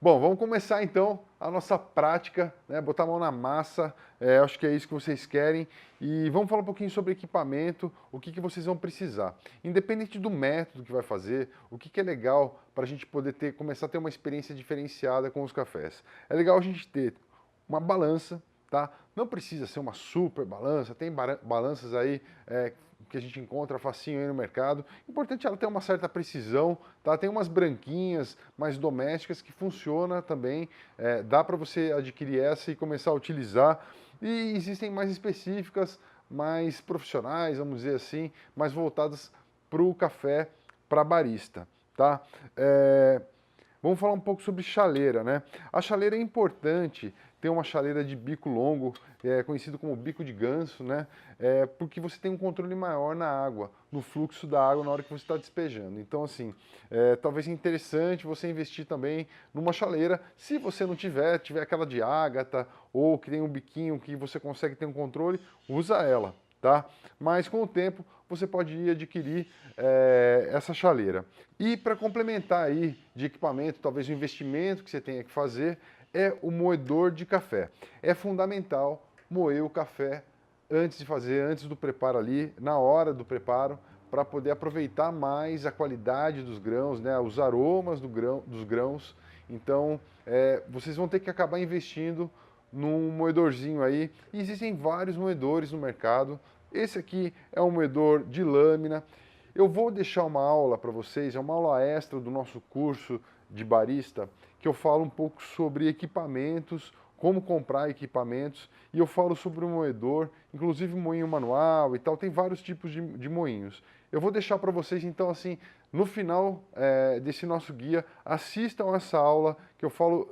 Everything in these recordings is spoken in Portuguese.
Bom, vamos começar então a nossa prática, né? Botar a mão na massa, acho que é isso que vocês querem. E vamos falar um pouquinho sobre equipamento, o que que vocês vão precisar. Independente do método que vai fazer, o que que é legal para a gente poder ter, começar a ter uma experiência diferenciada com os cafés. É legal a gente ter uma balança, tá? Não precisa ser uma super balança, tem balanças aí que a gente encontra facinho aí no mercado. Importante ela ter uma certa precisão, tá? Tem umas branquinhas mais domésticas que funciona também, dá para você adquirir essa e começar a utilizar. E existem mais específicas, mais profissionais, vamos dizer assim, mais voltadas para o café, para barista, tá? Vamos falar um pouco sobre chaleira, né? A chaleira é importante ter uma chaleira de bico longo, conhecido como bico de ganso, né? Porque você tem um controle maior na água, no fluxo da água na hora que você está despejando. Então, assim, talvez seja interessante você investir também numa chaleira. Se você não tiver aquela de ágata ou que tem um biquinho que você consegue ter um controle, usa ela, tá? Mas com o tempo você pode ir adquirir essa chaleira. E para complementar aí de equipamento, talvez o investimento que você tenha que fazer é o moedor de café. É fundamental moer o café antes de fazer, antes do preparo ali, na hora do preparo, para poder aproveitar mais a qualidade dos grãos, né, os aromas dos grãos. Então, vocês vão ter que acabar investindo num moedorzinho aí. E existem vários moedores no mercado. Esse aqui é um moedor de lâmina. Eu vou deixar uma aula para vocês, é uma aula extra do nosso curso de barista, que eu falo um pouco sobre equipamentos, como comprar equipamentos, e eu falo sobre o moedor, inclusive moinho manual e tal, tem vários tipos de moinhos. Eu vou deixar para vocês, então, assim, no final desse nosso guia, assistam essa aula que eu falo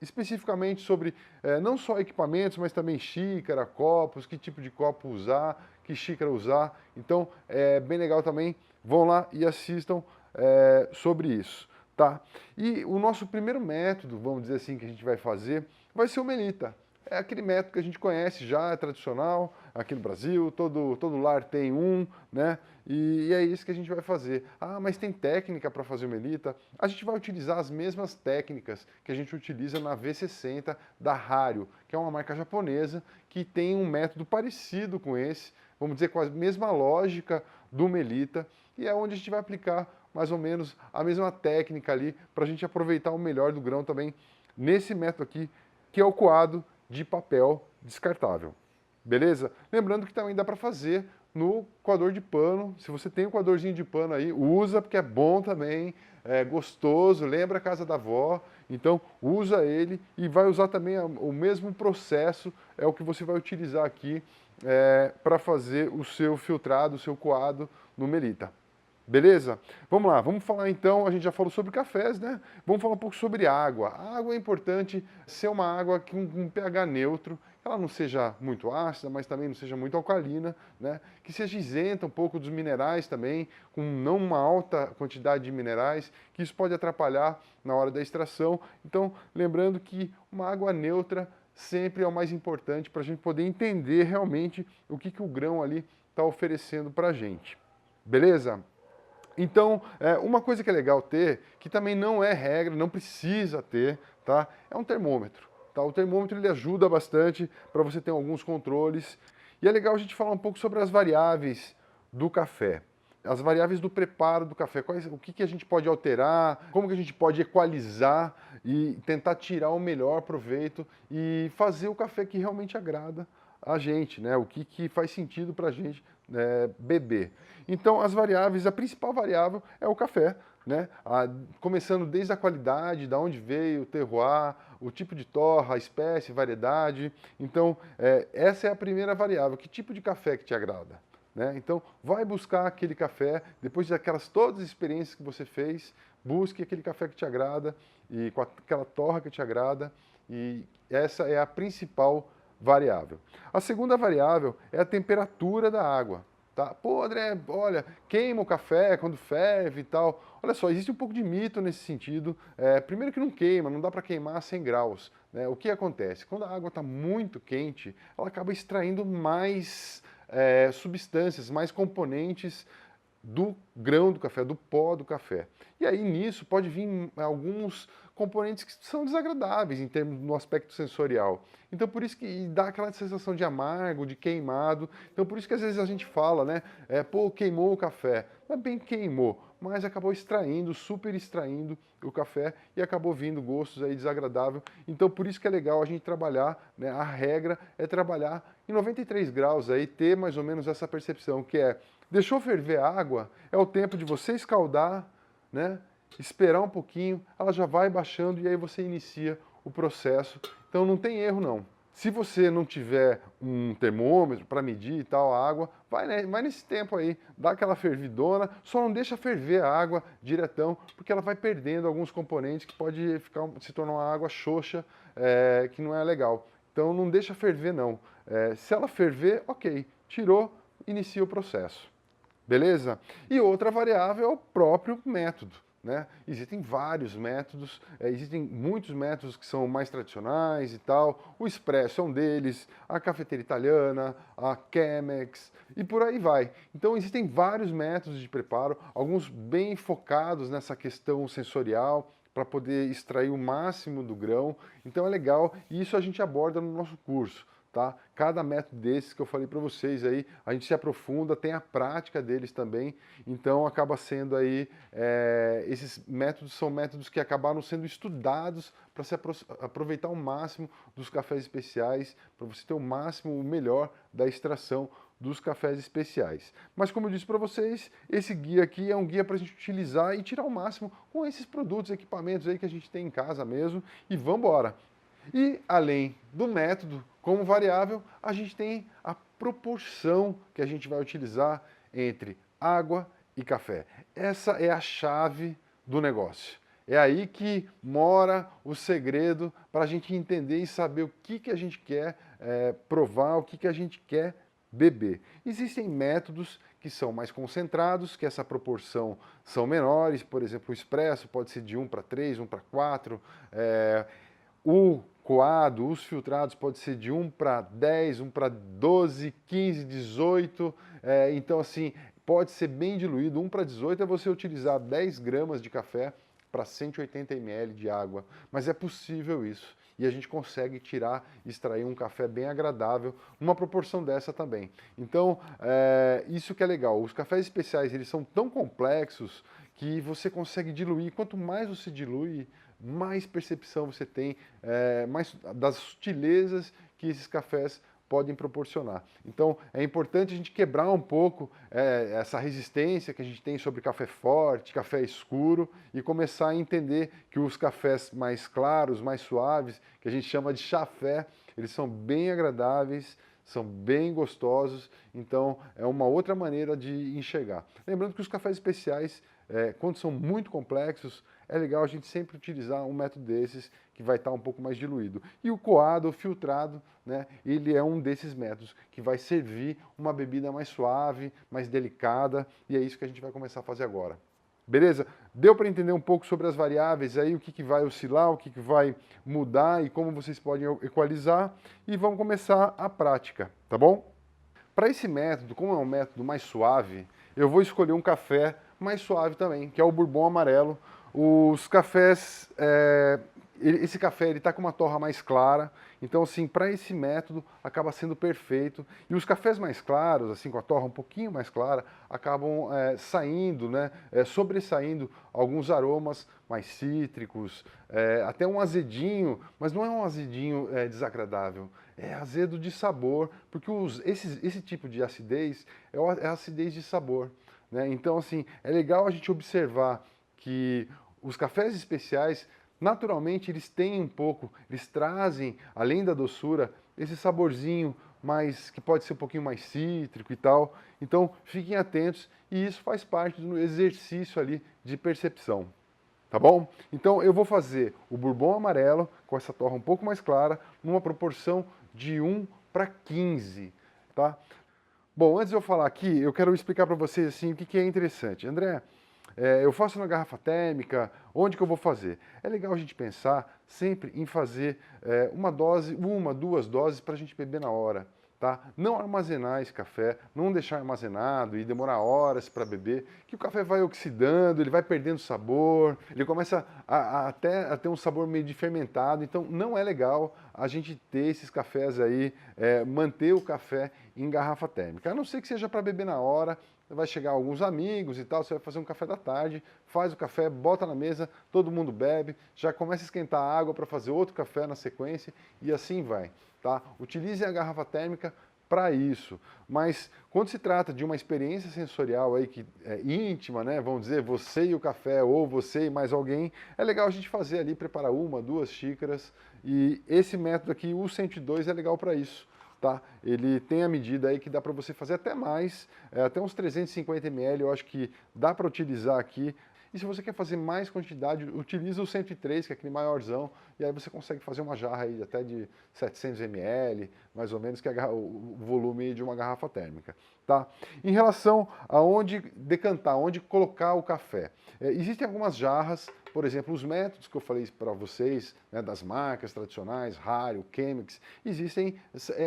especificamente sobre não só equipamentos, mas também xícara, copos, que tipo de copo usar, que xícara usar. Então, é bem legal também. Vão lá e assistam sobre isso, tá? E o nosso primeiro método, vamos dizer assim, que a gente vai fazer, vai ser o Melita. É aquele método que a gente conhece já, é tradicional, aqui no Brasil, todo lar tem um, né? E é isso que a gente vai fazer. Ah, mas tem técnica para fazer o Melita? A gente vai utilizar as mesmas técnicas que a gente utiliza na V60 da Hario, que é uma marca japonesa que tem um método parecido com esse, vamos dizer, com a mesma lógica do Melita, e é onde a gente vai aplicar mais ou menos a mesma técnica ali para a gente aproveitar o melhor do grão também nesse método aqui, que é o coado de papel descartável. Beleza? Lembrando que também dá para fazer no coador de pano. Se você tem um coadorzinho de pano aí, usa porque é bom também, é gostoso, lembra a casa da avó. Então usa ele e vai usar também o mesmo processo, é o que você vai utilizar aqui para fazer o seu filtrado, o seu coado no Melita. Beleza? Vamos lá, vamos falar então, a gente já falou sobre cafés, né? Vamos falar um pouco sobre água. A água é importante ser uma água com um pH neutro, que ela não seja muito ácida, mas também não seja muito alcalina, né? Que seja isenta um pouco dos minerais também, com não uma alta quantidade de minerais, que isso pode atrapalhar na hora da extração. Então, lembrando que uma água neutra sempre é o mais importante para a gente poder entender realmente o que o grão ali está oferecendo para a gente. Beleza? Então, uma coisa que é legal ter, que também não é regra, não precisa ter, tá? É um termômetro. Tá? O termômetro ele ajuda bastante para você ter alguns controles. E é legal a gente falar um pouco sobre as variáveis do café. As variáveis do preparo do café, o que a gente pode alterar, como que a gente pode equalizar e tentar tirar o melhor proveito e fazer o café que realmente agrada a gente, né? O que faz sentido para a gente beber. Então, as variáveis, a principal variável é o café, né? Começando desde a qualidade, da onde veio, o terroir, o tipo de torra, a espécie, variedade. Então, essa é a primeira variável. Que tipo de café que te agrada? Né? Então, vai buscar aquele café, depois daquelas todas as experiências que você fez, busque aquele café que te agrada e com aquela torra que te agrada, e essa é a principal variável. A segunda variável é a temperatura da água. Tá? Pô, André, olha, queima o café quando ferve e tal. Olha só, existe um pouco de mito nesse sentido. Primeiro que não queima, não dá para queimar a 100 graus. Né? O que acontece? Quando a água está muito quente, ela acaba extraindo mais substâncias, mais componentes do grão do café, do pó do café. E aí nisso pode vir alguns componentes que são desagradáveis em termos no aspecto sensorial. Então por isso que dá aquela sensação de amargo, de queimado. Então por isso que às vezes a gente fala, né, pô, queimou o café. Não é bem queimou, mas acabou extraindo, super extraindo o café e acabou vindo gostos aí desagradáveis. Então por isso que é legal a gente trabalhar, né, a regra é trabalhar em 93 graus aí, ter mais ou menos essa percepção que é, deixou ferver a água, é o tempo de você escaldar, né? Esperar um pouquinho, ela já vai baixando e aí você inicia o processo. Então não tem erro não. Se você não tiver um termômetro para medir e tal a água, vai nesse tempo aí, dá aquela fervidona, só não deixa ferver a água diretão, porque ela vai perdendo alguns componentes que pode se tornar uma água xoxa, que não é legal. Então não deixa ferver não. Se ela ferver, ok, tirou, inicia o processo. Beleza? E outra variável é o próprio método. Né? Existem vários métodos, existem muitos métodos que são mais tradicionais e tal. O Espresso é um deles, a cafeteira italiana, a Chemex e por aí vai. Então existem vários métodos de preparo, alguns bem focados nessa questão sensorial, para poder extrair o máximo do grão. Então é legal e isso a gente aborda no nosso curso. Tá? Cada método desses que eu falei para vocês aí, a gente se aprofunda, tem a prática deles também, então acaba sendo aí, esses métodos são métodos que acabaram sendo estudados para se aproveitar o máximo dos cafés especiais, para você ter o máximo, o melhor da extração dos cafés especiais. Mas como eu disse para vocês, esse guia aqui é um guia para a gente utilizar e tirar o máximo com esses produtos, equipamentos aí que a gente tem em casa mesmo, e vamos embora! E, além do método, como variável, a gente tem a proporção que a gente vai utilizar entre água e café. Essa é a chave do negócio. É aí que mora o segredo para a gente entender e saber o que a gente quer provar, o que a gente quer beber. Existem métodos que são mais concentrados, que essa proporção são menores, por exemplo, o expresso pode ser de 1 para 3, 1 para 4, o coado, os filtrados pode ser de 1 para 10, 1 para 12, 15, 18, então assim, pode ser bem diluído. 1 para 18 é você utilizar 10 gramas de café para 180 ml de água, mas é possível isso. E a gente consegue extrair um café bem agradável, numa proporção dessa também. Então, isso que é legal. Os cafés especiais, eles são tão complexos que você consegue diluir. Quanto mais você dilui, mais percepção você tem, mais das sutilezas que esses cafés podem proporcionar. Então é importante a gente quebrar um pouco essa resistência que a gente tem sobre café forte, café escuro e começar a entender que os cafés mais claros, mais suaves, que a gente chama de chafé, eles são bem agradáveis, são bem gostosos, então é uma outra maneira de enxergar. Lembrando que os cafés especiais, quando são muito complexos, é legal a gente sempre utilizar um método desses que vai estar um pouco mais diluído. E o coado, o filtrado, né, ele é um desses métodos que vai servir uma bebida mais suave, mais delicada, e é isso que a gente vai começar a fazer agora. Beleza? Deu para entender um pouco sobre as variáveis aí, o que vai oscilar, o que vai mudar e como vocês podem equalizar, e vamos começar a prática, tá bom? Para esse método, como é um método mais suave, eu vou escolher um café mais suave também, que é o Bourbon amarelo. Os cafés, esse café está com uma torra mais clara, então assim, para esse método acaba sendo perfeito. E os cafés mais claros, assim, com a torra um pouquinho mais clara, acabam saindo, né, sobressaindo alguns aromas mais cítricos, até um azedinho, mas não é um azedinho desagradável, é azedo de sabor, porque esse tipo de acidez é a acidez de sabor, né? Então assim, é legal a gente observar que os cafés especiais, naturalmente, eles têm um pouco, eles trazem, além da doçura, esse saborzinho mais, que pode ser um pouquinho mais cítrico e tal. Então, fiquem atentos e isso faz parte do exercício ali de percepção. Tá bom? Então, eu vou fazer o Bourbon amarelo, com essa torra um pouco mais clara, numa proporção de 1 para 15, tá? Bom, antes de eu falar aqui, eu quero explicar para vocês assim, o que é interessante. André, eu faço na garrafa térmica, onde que eu vou fazer? É legal a gente pensar sempre em fazer uma dose, 1, 2 doses para a gente beber na hora. tá? Não armazenar esse café, não deixar armazenado e demorar horas para beber, que o café vai oxidando, ele vai perdendo sabor, ele começa até a ter um sabor meio de fermentado, então não é legal a gente ter esses cafés aí, manter o café em garrafa térmica, a não ser que seja para beber na hora. Vai chegar alguns amigos e tal, você vai fazer um café da tarde, faz o café, bota na mesa, todo mundo bebe, já começa a esquentar a água para fazer outro café na sequência e assim vai, tá? Utilizem a garrafa térmica para isso, mas quando se trata de uma experiência sensorial aí que é íntima, né, vamos dizer, você e o café ou você e mais alguém, é legal a gente fazer ali, preparar uma, duas xícaras e esse método aqui, o 102, é legal para isso. Tá? Ele tem a medida aí que dá para você fazer até mais, até uns 350 ml, eu acho que dá para utilizar aqui. E se você quer fazer mais quantidade, utiliza o 103, que é aquele maiorzão, e aí você consegue fazer uma jarra aí até de 700 ml, mais ou menos, que é o volume de uma garrafa térmica. Tá? Em relação a onde decantar, onde colocar o café, existem algumas jarras, por exemplo, os métodos que eu falei para vocês, né, das marcas tradicionais, Hario, Chemex,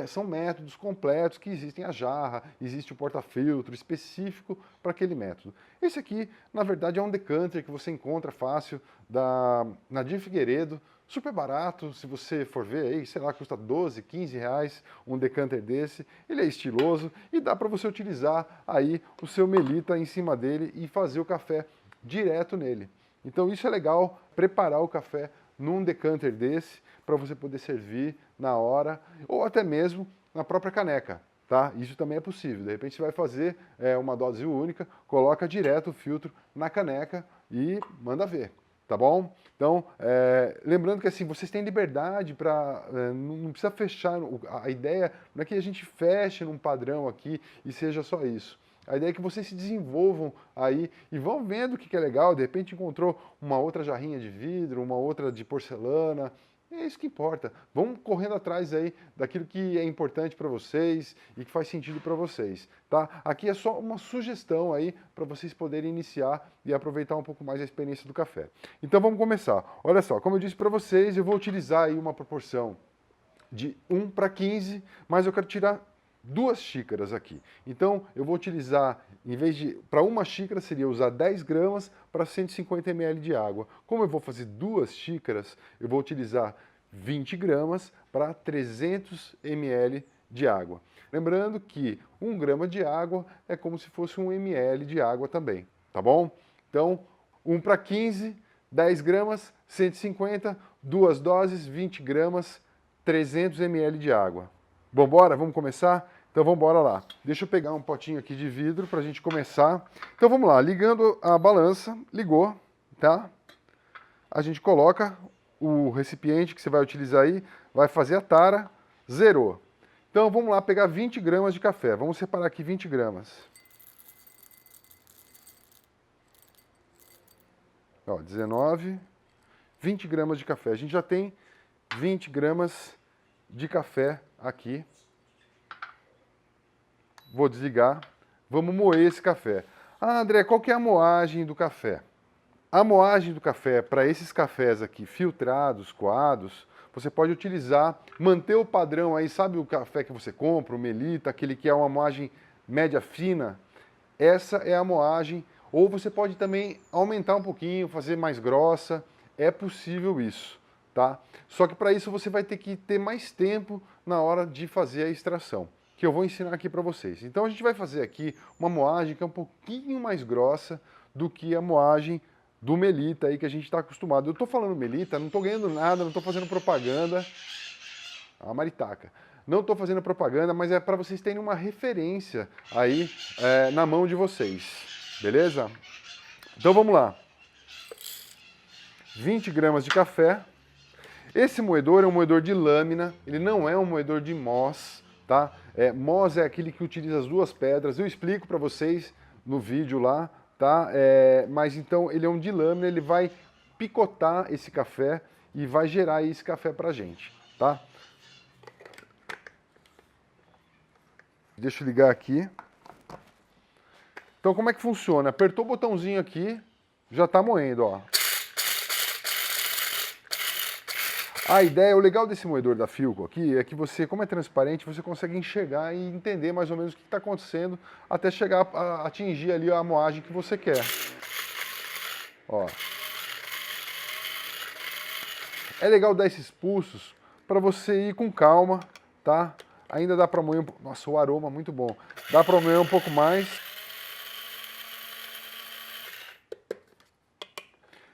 são métodos completos que existem a jarra, existe o porta-filtro específico para aquele método. Esse aqui, na verdade, é um decanter que você encontra fácil da Nadir Figueiredo, super barato, se você for ver aí, sei lá, custa 12, 15 reais um decanter desse. Ele é estiloso e dá para você utilizar aí o seu Melita em cima dele e fazer o café direto nele. Então isso é legal, preparar o café num decanter desse para você poder servir na hora ou até mesmo na própria caneca. Tá? Isso também é possível. De repente você vai fazer uma dose única, coloca direto o filtro na caneca e manda ver. Tá bom? Então, lembrando que assim, vocês têm liberdade para... não precisa fechar... A ideia não é que a gente feche num padrão aqui e seja só isso. A ideia é que vocês se desenvolvam aí e vão vendo o que é legal. De repente encontrou uma outra jarrinha de vidro, uma outra de porcelana. É isso que importa. Vão correndo atrás aí daquilo que é importante para vocês e que faz sentido para vocês, tá? Aqui é só uma sugestão aí para vocês poderem iniciar e aproveitar um pouco mais a experiência do café. Então vamos começar. Olha só, como eu disse para vocês, eu vou utilizar aí uma proporção de 1 para 15, mas eu quero tirar 2 xícaras aqui. Então eu vou utilizar, em vez de, para uma xícara seria usar 10 gramas para 150 ml de água. Como eu vou fazer 2 xícaras, eu vou utilizar 20 gramas para 300 ml de água. Lembrando que 1 grama de água é como se fosse 1 ml de água também, tá bom? Então 1 para 15, 10 gramas, 150, 2 doses, 20 gramas, 300 ml de água. Vambora? Vamos começar? Então vamos embora lá. Deixa eu pegar um potinho aqui de vidro para a gente começar. Então vamos lá, ligando a balança, ligou, tá? A gente coloca o recipiente que você vai utilizar aí, vai fazer a tara, zerou. Então vamos lá pegar 20 gramas de café. Vamos separar aqui 20 gramas. Ó, 19, 20 gramas de café. A gente já tem 20 gramas de café aqui. Vou desligar. Vamos moer esse café. Ah, André, qual que é a moagem do café? A moagem do café para esses cafés aqui filtrados, coados, você pode utilizar, manter o padrão aí, sabe o café que você compra, o Melita, aquele que é uma moagem média fina? Essa é a moagem, ou você pode também aumentar um pouquinho, fazer mais grossa, é possível isso, tá? Só que para isso você vai ter que ter mais tempo na hora de fazer a extração, que eu vou ensinar aqui para vocês. Então a gente vai fazer aqui uma moagem que é um pouquinho mais grossa do que a moagem do Melita aí que a gente está acostumado. Eu estou falando Melita, não estou ganhando nada, não estou fazendo propaganda. A maritaca. Não estou fazendo propaganda, mas é para vocês terem uma referência aí na mão de vocês. Beleza? Então vamos lá. 20 gramas de café. Esse moedor é um moedor de lâmina, ele não é um moedor de MOS, tá? MOS é aquele que utiliza as duas pedras, eu explico para vocês no vídeo lá, tá? Mas então ele é um de lâmina, ele vai picotar esse café e vai gerar esse café pra gente, tá? Deixa eu ligar aqui. Então como é que funciona? Apertou o botãozinho aqui, já tá moendo, ó. A ideia, o legal desse moedor da Philco aqui é que você, como é transparente, você consegue enxergar e entender mais ou menos o que está acontecendo até chegar a atingir ali a moagem que você quer. Ó. É legal dar esses pulsos para você ir com calma, tá? Ainda dá para moer um pouco. Nossa, o aroma é muito bom. Dá para moer um pouco mais.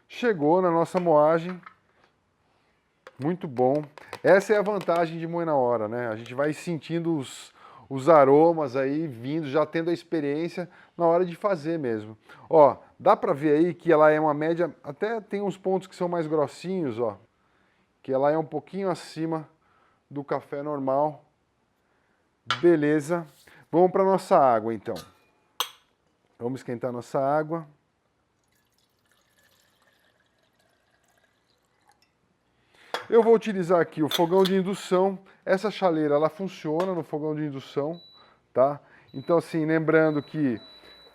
Chegou na nossa moagem. Muito bom. Essa é a vantagem de moer na hora, né? A gente vai sentindo os aromas aí vindo, já tendo a experiência na hora de fazer mesmo. Ó, dá pra ver aí que ela é uma média, até tem uns pontos que são mais grossinhos, ó. Que ela é um pouquinho acima do café normal. Beleza. Vamos para nossa água então. Vamos esquentar nossa água. Eu vou utilizar aqui o fogão de indução. Essa chaleira, ela funciona no fogão de indução, tá? Então, assim, lembrando que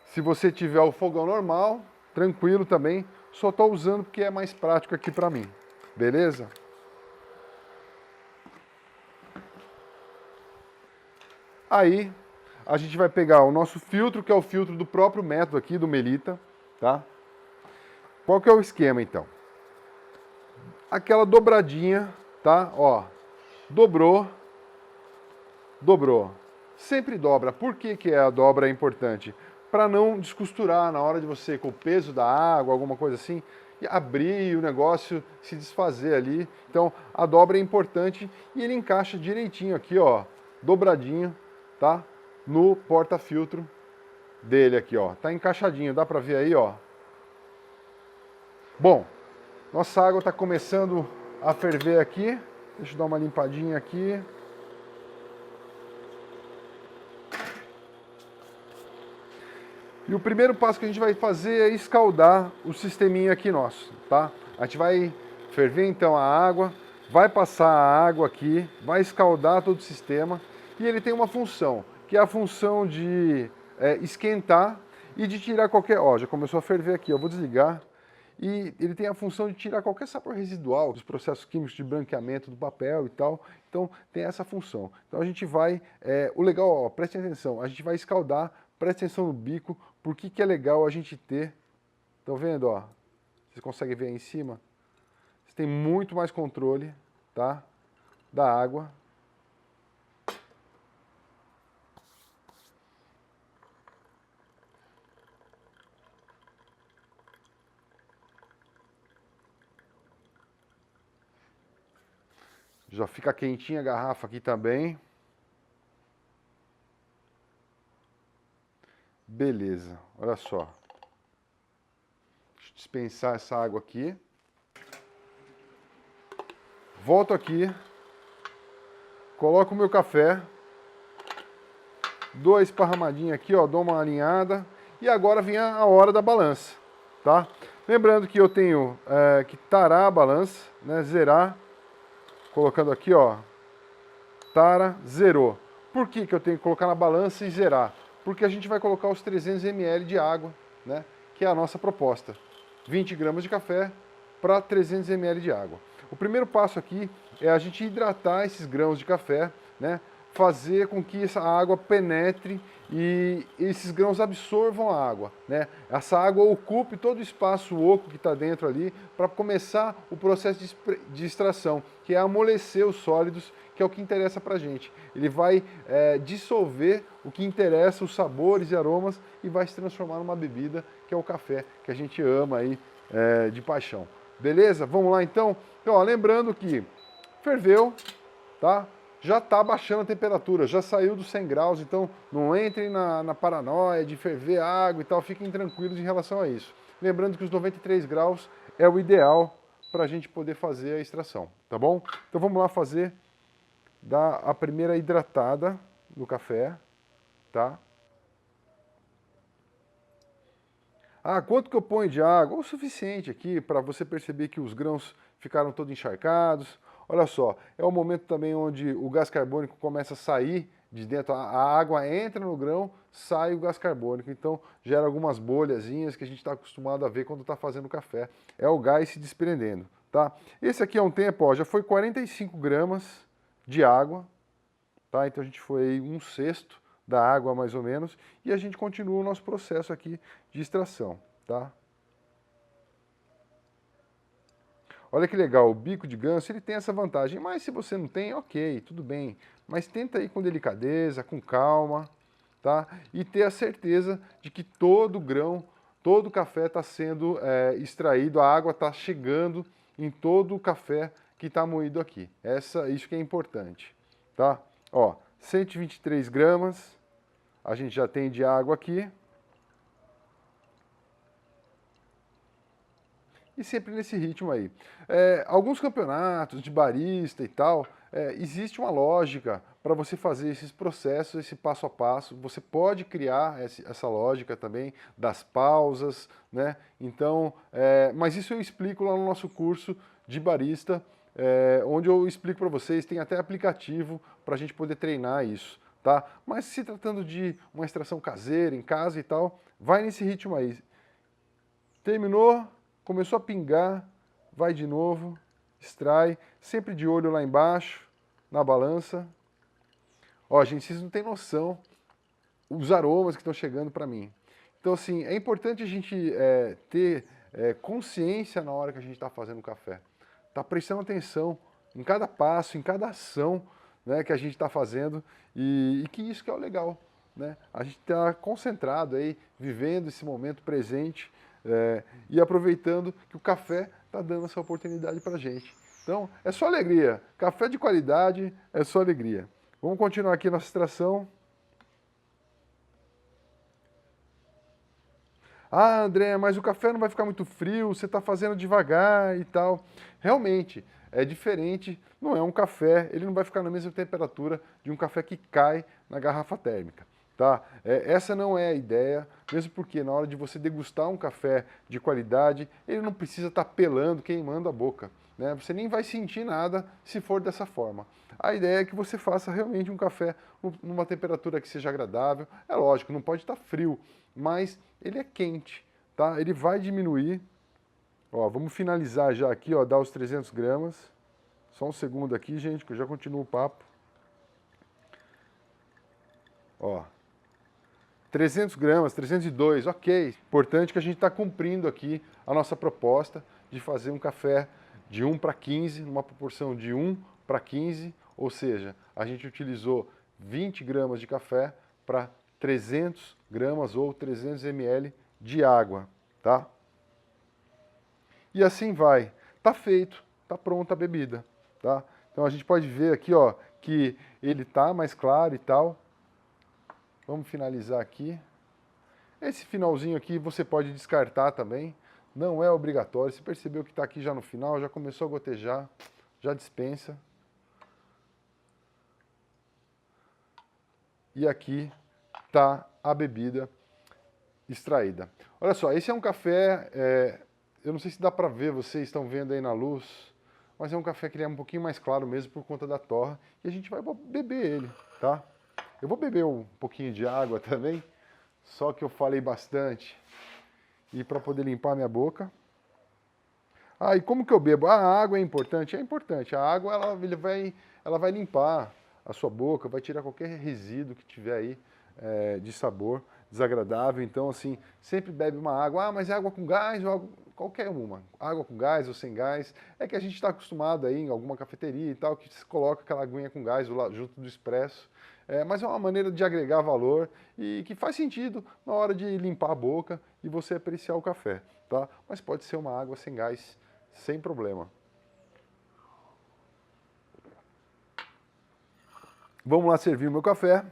se você tiver o fogão normal, tranquilo também, só estou usando porque é mais prático aqui para mim, beleza? Aí, a gente vai pegar o nosso filtro, que é o filtro do próprio método aqui, do Melita, tá? Qual que é o esquema, então? Aquela dobradinha, tá? Ó, dobrou, dobrou. Sempre dobra. Por que que a dobra é importante? Para não descosturar na hora de você, com o peso da água, alguma coisa assim, e abrir e o negócio se desfazer ali. Então, a dobra é importante e ele encaixa direitinho aqui, ó, dobradinho, tá? No porta-filtro dele aqui, ó. Tá encaixadinho, dá para ver aí, ó. Bom, nossa água está começando a ferver aqui. Deixa eu dar uma limpadinha aqui. E o primeiro passo que a gente vai fazer é escaldar o sisteminha aqui nosso, tá? A gente vai ferver então a água, vai passar a água aqui, vai escaldar todo o sistema e ele tem uma função, que é a função de esquentar e de tirar qualquer... Ó, já começou a ferver aqui, eu vou desligar. E ele tem a função de tirar qualquer sabor residual dos processos químicos de branqueamento do papel e tal. Então, tem essa função. Então, a gente vai... o legal, ó, preste atenção, a gente vai escaldar, preste atenção no bico, por que que é legal a gente ter... Estão vendo, ó? Vocês conseguem ver aí em cima? Você tem muito mais controle, tá? Da água. Já fica quentinha a garrafa aqui também. Beleza, olha só. Deixa eu dispensar essa água aqui. Volto aqui. Coloco o meu café. Dou a esparramadinha aqui, ó, dou uma alinhada. E agora vem a hora da balança, tá? Lembrando que eu tenho que tarar a balança, né, zerar. Colocando aqui, ó, tara, zerou. Por que que eu tenho que colocar na balança e zerar? Porque a gente vai colocar os 300 ml de água, né, que é a nossa proposta. 20 gramas de café para 300 ml de água. O primeiro passo aqui é a gente hidratar esses grãos de café, né, fazer com que essa água penetre e esses grãos absorvam a água, né? Essa água ocupe todo o espaço oco que está dentro ali para começar o processo de extração, que é amolecer os sólidos, que é o que interessa para a gente. Ele vai dissolver o que interessa, os sabores e aromas, e vai se transformar numa bebida, que é o café, que a gente ama aí de paixão. Beleza? Vamos lá então? Então, ó, lembrando que ferveu, tá? Já está baixando a temperatura, já saiu dos 100 graus, então não entrem na paranoia de ferver água e tal, fiquem tranquilos em relação a isso. Lembrando que os 93 graus é o ideal para a gente poder fazer a extração, tá bom? Então vamos lá fazer a primeira hidratada no café, tá? Ah, quanto que eu ponho de água? O suficiente aqui para você perceber que os grãos ficaram todos encharcados. Olha só, é o momento também onde o gás carbônico começa a sair de dentro, a água entra no grão, sai o gás carbônico, então gera algumas bolhazinhas que a gente está acostumado a ver quando está fazendo café. É o gás se desprendendo, tá? Esse aqui há um tempo, ó, já foi 45 gramas de água, tá? Então a gente foi aí 1/6 da água mais ou menos e a gente continua o nosso processo aqui de extração, tá? Olha que legal, o bico de ganso ele tem essa vantagem, mas se você não tem, ok, tudo bem. Mas tenta ir com delicadeza, com calma, tá? E ter a certeza de que todo grão, todo o café está sendo extraído, a água está chegando em todo o café que está moído aqui. Isso que é importante, tá? Ó, 123 gramas, a gente já tem de água aqui. E sempre nesse ritmo aí. Alguns campeonatos de barista e tal, existe uma lógica para você fazer esses processos, esse passo a passo. Você pode criar essa lógica também das pausas, né? Então, mas isso eu explico lá no nosso curso de barista, onde eu explico para vocês, tem até aplicativo para a gente poder treinar isso, tá? Mas se tratando de uma extração caseira, em casa e tal, vai nesse ritmo aí. Terminou, começou a pingar, vai de novo, extrai, sempre de olho lá embaixo, na balança. Ó, gente, vocês não têm noção os aromas que estão chegando para mim. Então, assim, é importante a gente ter consciência na hora que a gente está fazendo o café. Tá prestando atenção em cada passo, em cada ação, né, que a gente está fazendo e que isso que é o legal, né? A gente está concentrado aí, vivendo esse momento presente, e aproveitando que o café está dando essa oportunidade para a gente. Então, é só alegria. Café de qualidade é só alegria. Vamos continuar aqui nossa extração. Ah, André, mas o café não vai ficar muito frio, você está fazendo devagar e tal. Realmente, é diferente, não é um café, ele não vai ficar na mesma temperatura de um café que cai na garrafa térmica. Tá? Essa não é a ideia, mesmo porque na hora de você degustar um café de qualidade, ele não precisa estar pelando, queimando a boca. Né? Você nem vai sentir nada se for dessa forma. A ideia é que você faça realmente um café numa temperatura que seja agradável. É lógico, não pode estar frio, mas ele é quente. Tá? Ele vai diminuir. Ó, vamos finalizar já aqui, ó, dar os 300 gramas. Só um segundo aqui, gente, que eu já continuo o papo. Ó, 300 gramas, 302, ok. Importante que a gente está cumprindo aqui a nossa proposta de fazer um café de 1/15, numa proporção de 1/15, ou seja, a gente utilizou 20 gramas de café para 300 gramas ou 300 ml de água, tá? E assim vai. Tá feito, tá pronta a bebida, tá? Então a gente pode ver aqui, ó, que ele tá mais claro e tal. Vamos finalizar aqui. Esse finalzinho aqui você pode descartar também, não é obrigatório. Se percebeu que está aqui já no final, já começou a gotejar, já dispensa. E aqui está a bebida extraída. Olha só, esse é um café, eu não sei se dá para ver, vocês estão vendo aí na luz, mas é um café que ele é um pouquinho mais claro mesmo por conta da torra. E a gente vai beber ele, tá? Eu vou beber um pouquinho de água também, só que eu falei bastante. E para poder limpar minha boca. Ah, e como que eu bebo? Ah, a água é importante? É importante. A água ela vai limpar a sua boca, vai tirar qualquer resíduo que tiver aí de sabor desagradável. Então, assim, sempre bebe uma água. Ah, mas é água com gás ou água... qualquer uma. Água com gás ou sem gás. É que a gente está acostumado aí em alguma cafeteria e tal, que se coloca aquela aguinha com gás junto do expresso. Mas é uma maneira de agregar valor e que faz sentido na hora de limpar a boca e você apreciar o café, tá? Mas pode ser uma água sem gás, sem problema. Vamos lá servir o meu café.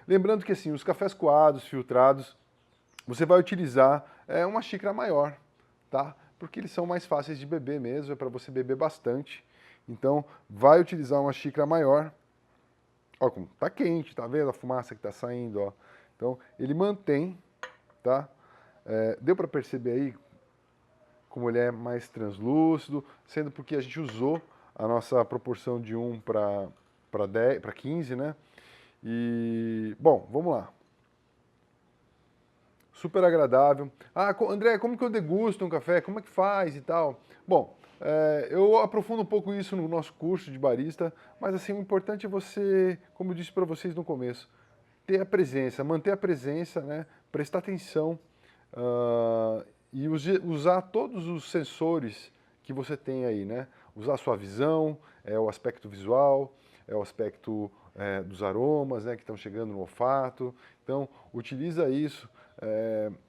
Lembrando que assim, os cafés coados, filtrados, você vai utilizar uma xícara maior, tá? Porque eles são mais fáceis de beber mesmo, é para você beber bastante. Então, vai utilizar uma xícara maior. Ó, como tá quente, tá vendo a fumaça que tá saindo, ó. Então, ele mantém, tá? Deu para perceber aí como ele é mais translúcido, sendo porque a gente usou a nossa proporção de 1 para 15, né? E, bom, vamos lá. Super agradável. Ah, André, como que eu degusto um café? Como é que faz e tal? Bom, Eu aprofundo um pouco isso no nosso curso de barista, mas assim, o importante é você, como eu disse para vocês no começo, ter a presença, manter a presença, né? Prestar atenção e usar todos os sensores que você tem aí, né? Usar a sua visão, o aspecto visual, o aspecto dos aromas, né, que estão chegando no olfato. Então, utiliza isso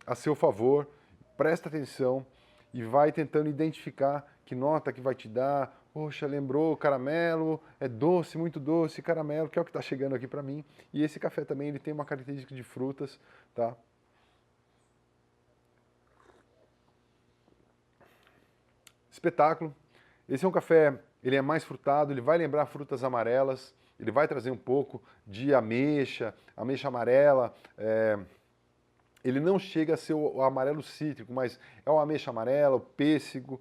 a seu favor, presta atenção e vai tentando identificar que nota que vai te dar. Poxa, lembrou caramelo, é doce, muito doce, caramelo, que é o que está chegando aqui para mim. E esse café também ele tem uma característica de frutas, tá? Espetáculo. Esse é um café, ele é mais frutado, ele vai lembrar frutas amarelas, ele vai trazer um pouco de ameixa, ameixa amarela. Ele não chega a ser o amarelo cítrico, mas é o ameixa amarela, o pêssego,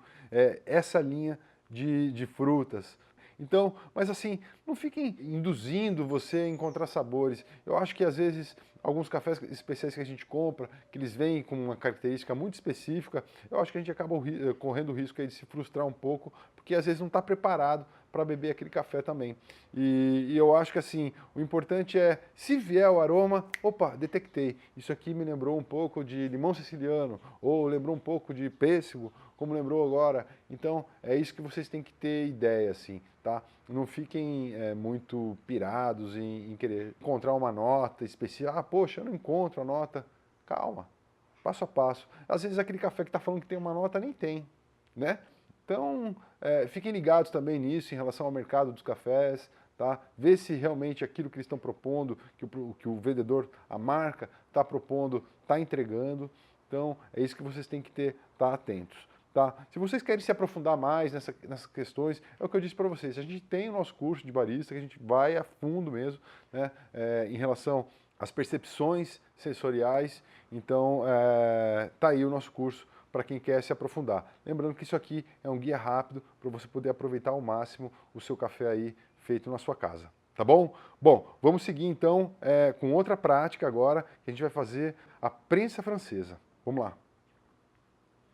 essa linha de frutas. Então, mas assim, não fiquem induzindo você a encontrar sabores. Eu acho que às vezes alguns cafés especiais que a gente compra, que eles vêm com uma característica muito específica, eu acho que a gente acaba correndo o risco aí de se frustrar um pouco, porque às vezes não está preparado para beber aquele café também. E eu acho que assim, o importante é, se vier o aroma, opa, detectei. Isso aqui me lembrou um pouco de limão siciliano, ou lembrou um pouco de pêssego, como lembrou agora. Então, é isso que vocês têm que ter ideia, assim, tá? Não fiquem muito pirados em querer encontrar uma nota especial. Ah, poxa, eu não encontro a nota. Calma, passo a passo. Às vezes aquele café que está falando que tem uma nota, nem tem, né? Então, fiquem ligados também nisso em relação ao mercado dos cafés, tá? Ver se realmente aquilo que eles estão propondo, que o vendedor, a marca, está propondo, está entregando. Então, é isso que vocês têm que estar atentos. Tá? Se vocês querem se aprofundar mais nessas questões, é o que eu disse para vocês. A gente tem o nosso curso de barista, que a gente vai a fundo mesmo, né? Em relação às percepções sensoriais. Então, tá aí o nosso curso para quem quer se aprofundar. Lembrando que isso aqui é um guia rápido para você poder aproveitar ao máximo o seu café aí feito na sua casa. Tá bom? Bom, vamos seguir então com outra prática agora, que a gente vai fazer a prensa francesa. Vamos lá.